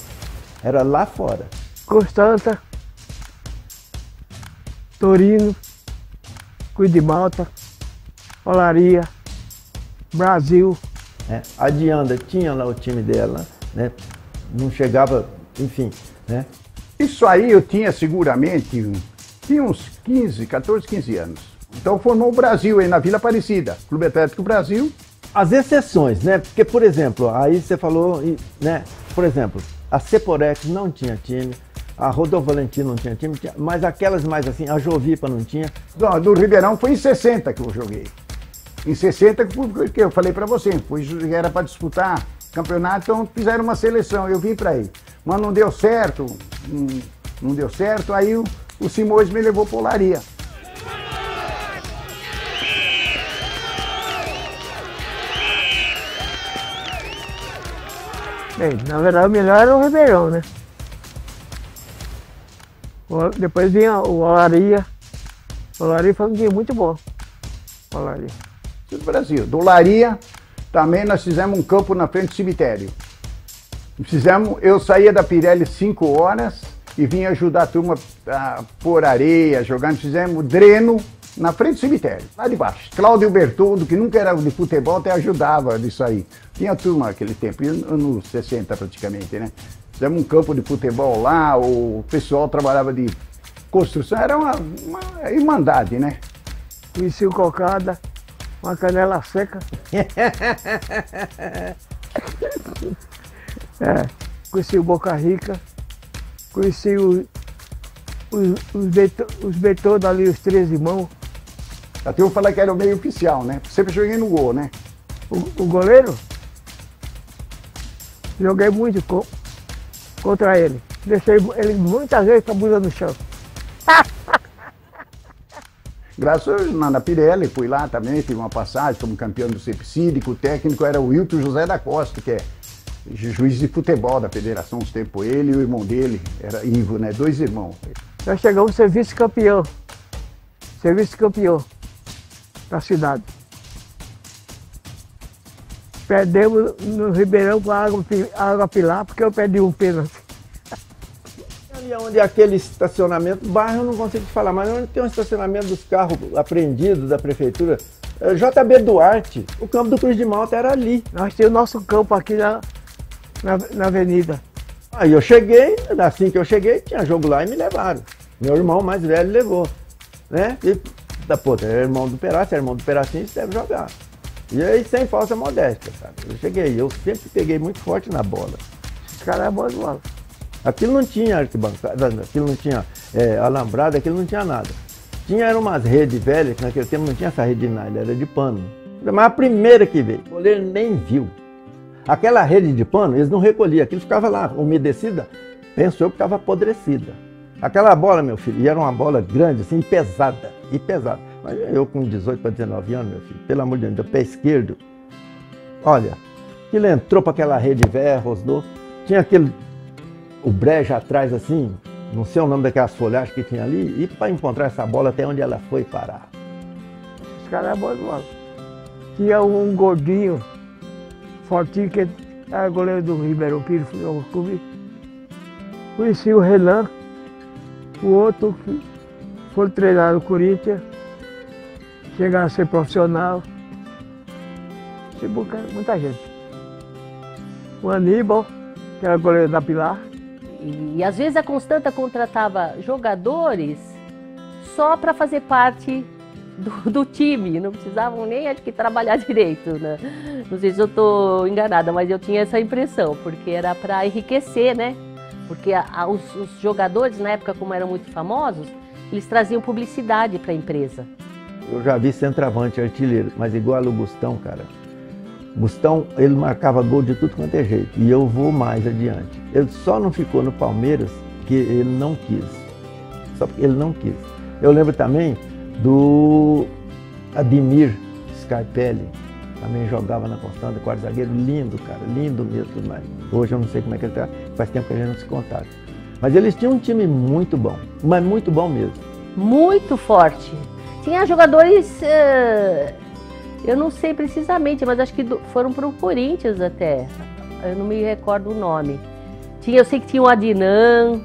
S18: era lá fora.
S24: Constanta, Torino, Cruz de Malta, Olaria, Brasil.
S18: A Dianda tinha lá o time dela, né? Não chegava, enfim, né?
S6: Isso aí eu tinha seguramente, tinha uns 14, 15 anos. Então formou o Brasil aí na Vila Aparecida, Clube Atlético Brasil.
S18: As exceções, né? Porque, por exemplo, aí você falou, né? Por exemplo, a Ceporex não tinha time, a Rodolfo Valentino não tinha time, mas aquelas mais assim, a Jovipa não tinha.
S6: Do Ribeirão foi em 60 que eu joguei. Em 60, porque eu falei pra você, era para disputar campeonato, então fizeram uma seleção, eu vim pra aí. Mas não deu certo, não deu certo, aí o Simões me levou pra Olaria.
S24: Bem, na verdade o melhor era o Ribeirão, né? Depois vinha o Olaria. O Olaria foi um dia muito bom. Olaria.
S6: Do Brasil. Do Olaria, também nós fizemos um campo na frente do cemitério. Eu saía da Pirelli 5 horas e vinha ajudar a turma a pôr areia, jogando. Fizemos dreno na frente do cemitério, lá de baixo. Cláudio Bertoldo, que nunca era de futebol, até ajudava nisso aí. Tinha turma naquele tempo, anos 60 praticamente, né? Fizemos um campo de futebol lá, o pessoal trabalhava de construção, era uma irmandade, né?
S24: Conheci o Cocada, uma canela seca. Conheci o Boca Rica, conheci os Beethoven ali, os 3 irmãos.
S6: Até eu falar que era o meio oficial, né? Sempre joguei no gol, né?
S24: O goleiro? Joguei muito contra ele. Deixei ele muitas vezes com a bunda no chão.
S6: Graças na Pirelli, fui lá também, tive uma passagem como campeão do Cepsídico, o técnico era o Wilton José da Costa, que é juiz de futebol da federação, uns tempos ele e o irmão dele, era Ivo, né? 2 irmãos.
S24: Nós chegamos a ser vice-campeão da cidade. Perdemos no Ribeirão com a Água Pilar, porque eu perdi um pênalti.
S18: Ali onde é aquele estacionamento, bairro eu não consigo te falar, mas onde tem um estacionamento dos carros apreendidos da prefeitura, JB Duarte, o campo do Cruz de Malta era ali.
S24: Nós tínhamos o nosso campo aqui na avenida.
S18: Aí eu cheguei, assim que eu cheguei, tinha jogo lá e me levaram. Meu irmão mais velho levou, né? E, era irmão do Perácio, você deve jogar. E aí, sem falsa modéstia, sabe? Eu cheguei, eu sempre peguei muito forte na bola.
S24: Esse cara é bom de bola.
S18: Aquilo não tinha arquibancada, aquilo não tinha alambrado, aquilo não tinha nada. Eram umas redes velhas, que naquele tempo não tinha essa rede de nada, era de pano. Mas a primeira que veio, o goleiro nem viu. Aquela rede de pano, eles não recolhiam, aquilo ficava lá, umedecida, pensou que estava apodrecida. Aquela bola, meu filho, e era uma bola grande, assim, e pesada. Mas eu com 18 para 19 anos, meu filho, pelo amor de Deus, do pé esquerdo, olha, aquilo entrou para aquela rede velha, rosnou, tinha o brejo atrás assim, não sei o nome daquelas folhagens que tinha ali, e para encontrar essa bola até onde ela foi parar.
S24: Esse cara é bom de bola. Tinha um gordinho, fortinho, que era goleiro do Ribeirão Pires Futebol Clube. Conheci o Renan, o outro que foi treinar no Corinthians, chegar a ser profissional. Muita gente. O Aníbal, que era goleiro da Pilar.
S15: E às vezes a Constanta contratava jogadores só para fazer parte do time, não precisavam nem acho que trabalhar direito, né? Não sei se eu estou enganada, mas eu tinha essa impressão, porque era para enriquecer, né? Porque os jogadores, na época, como eram muito famosos, eles traziam publicidade para a empresa.
S18: Eu já vi centroavante, artilheiro, mas igual o Gustão, cara. Gustão, ele marcava gol de tudo quanto é jeito, e eu vou mais adiante. Ele só não ficou no Palmeiras porque ele não quis. Só porque ele não quis. Eu lembro também do Ademir Scarpelli, também jogava na Constância, quarto zagueiro, lindo, cara, lindo mesmo, tudo mais. Hoje eu não sei como é que ele tá, faz tempo que a gente não se contata. Mas eles tinham um time muito bom, mas muito bom mesmo.
S15: Muito forte. Tinha jogadores, eu não sei precisamente, mas acho que foram para o Corinthians até, eu não me recordo o nome. Eu sei que tinha o Adnan.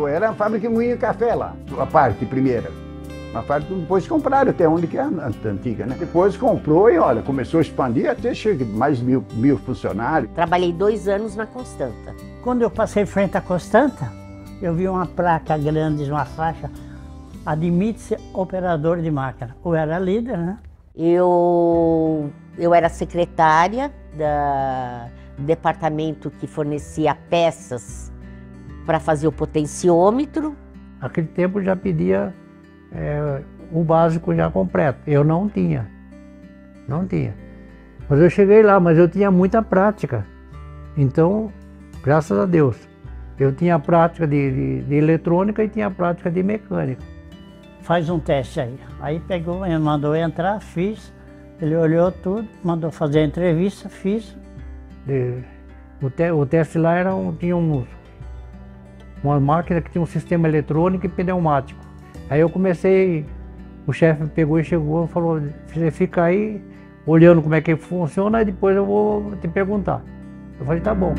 S6: Era a fábrica de moinho de café lá, a parte primeira. Uma parte, depois compraram até onde que é a antiga, né? Depois comprou e olha, começou a expandir até chega mais de mil funcionários.
S7: Trabalhei 2 anos na Constanta.
S9: Quando eu passei frente à Constanta, eu vi uma placa grande, uma faixa, admite-se operador de máquina. Eu era líder, né?
S7: Eu era secretária do departamento que fornecia peças para fazer o potenciômetro.
S14: Naquele tempo já pedia o básico já completo. Eu não tinha. Mas eu cheguei lá, mas eu tinha muita prática. Então, graças a Deus, eu tinha prática de eletrônica e tinha prática de mecânica.
S9: Faz um teste aí. Aí pegou, me mandou entrar, fiz. Ele olhou tudo, mandou fazer a entrevista, fiz.
S14: O teste lá tinha uma máquina que tinha um sistema eletrônico e pneumático. Aí eu comecei, o chefe pegou e chegou e falou, você fica aí olhando como é que funciona e depois eu vou te perguntar. Eu falei, tá bom.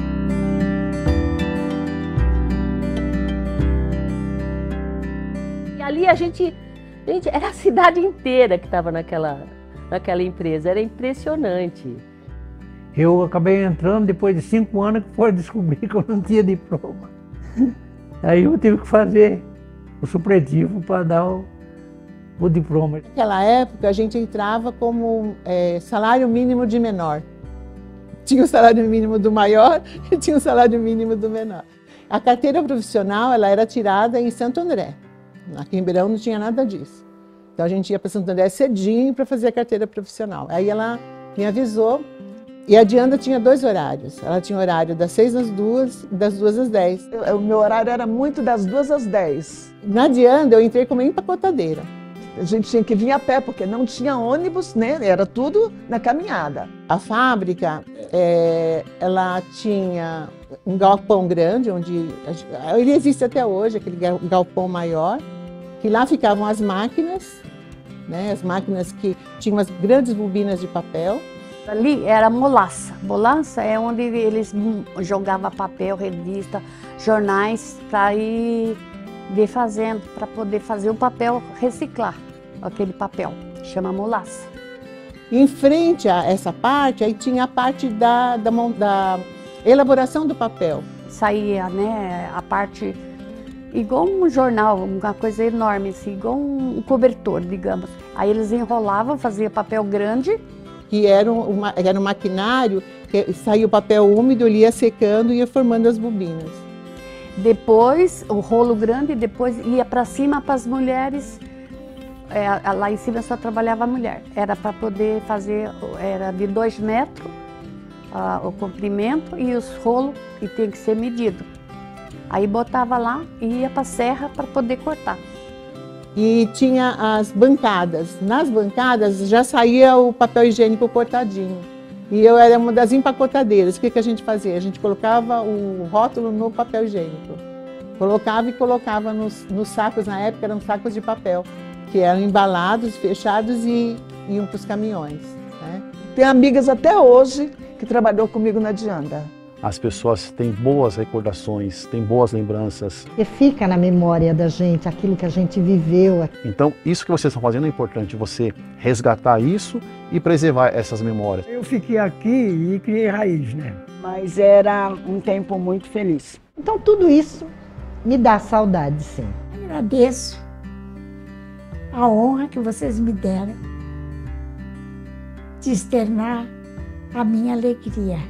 S15: E ali a gente, era a cidade inteira que estava naquela empresa, era impressionante.
S14: Eu acabei entrando depois de 5 anos que foi descobrir que eu não tinha diploma. Aí eu tive que fazer o supletivo para dar o diploma.
S2: Naquela época a gente entrava como salário mínimo de menor. Tinha o salário mínimo do maior e tinha o salário mínimo do menor. A carteira profissional ela era tirada em Santo André. Aqui em Ribeirão não tinha nada disso. Então a gente ia para Santo André cedinho para fazer a carteira profissional. Aí ela me avisou. E a Dianda tinha 2 horários. Ela tinha o horário das 6 às 2 e das 2 às 10.
S4: O meu horário era muito das 2 às 10.
S2: Na Dianda eu entrei como empacotadeira.
S4: A gente tinha que vir a pé, porque não tinha ônibus, né? Era tudo na caminhada.
S2: A fábrica, ela tinha um galpão grande, onde ele existe até hoje, aquele galpão maior, que lá ficavam as máquinas, né? As máquinas que tinham as grandes bobinas de papel.
S5: Ali era molaça. Molaça é onde eles jogavam papel, revista, jornais, para ir defazendo, para poder fazer o papel, reciclar aquele papel, chama molaça.
S2: Em frente a essa parte, aí tinha a parte da elaboração do papel.
S5: Saía, né, a parte igual um jornal, uma coisa enorme, assim, igual um cobertor, digamos. Aí eles enrolavam, faziam papel grande,
S2: que era um maquinário que saía o papel úmido, ele ia secando e ia formando as bobinas.
S5: Depois, o rolo grande, depois ia para cima para as mulheres, lá em cima só trabalhava a mulher. Era para poder fazer, era de 2 metros o comprimento e os rolos que tem que ser medido. Aí botava lá e ia para a serra para poder cortar.
S2: E tinha as bancadas. Nas bancadas já saía o papel higiênico cortadinho. E eu era uma das empacotadeiras. O que a gente fazia? A gente colocava o rótulo no papel higiênico. Colocava e colocava nos sacos, na época eram sacos de papel, que eram embalados, fechados e iam para os caminhões. Né?
S4: Tem amigas até hoje que trabalhou comigo na Dianda.
S12: As pessoas têm boas recordações, têm boas lembranças.
S10: E fica na memória da gente aquilo que a gente viveu.
S12: Então, isso que vocês estão fazendo é importante, você resgatar isso e preservar essas memórias.
S24: Eu fiquei aqui e criei raiz, né?
S4: Mas era um tempo muito feliz.
S10: Então, tudo isso Me dá saudade, sim.
S11: Agradeço a honra que vocês me deram de externar a minha alegria.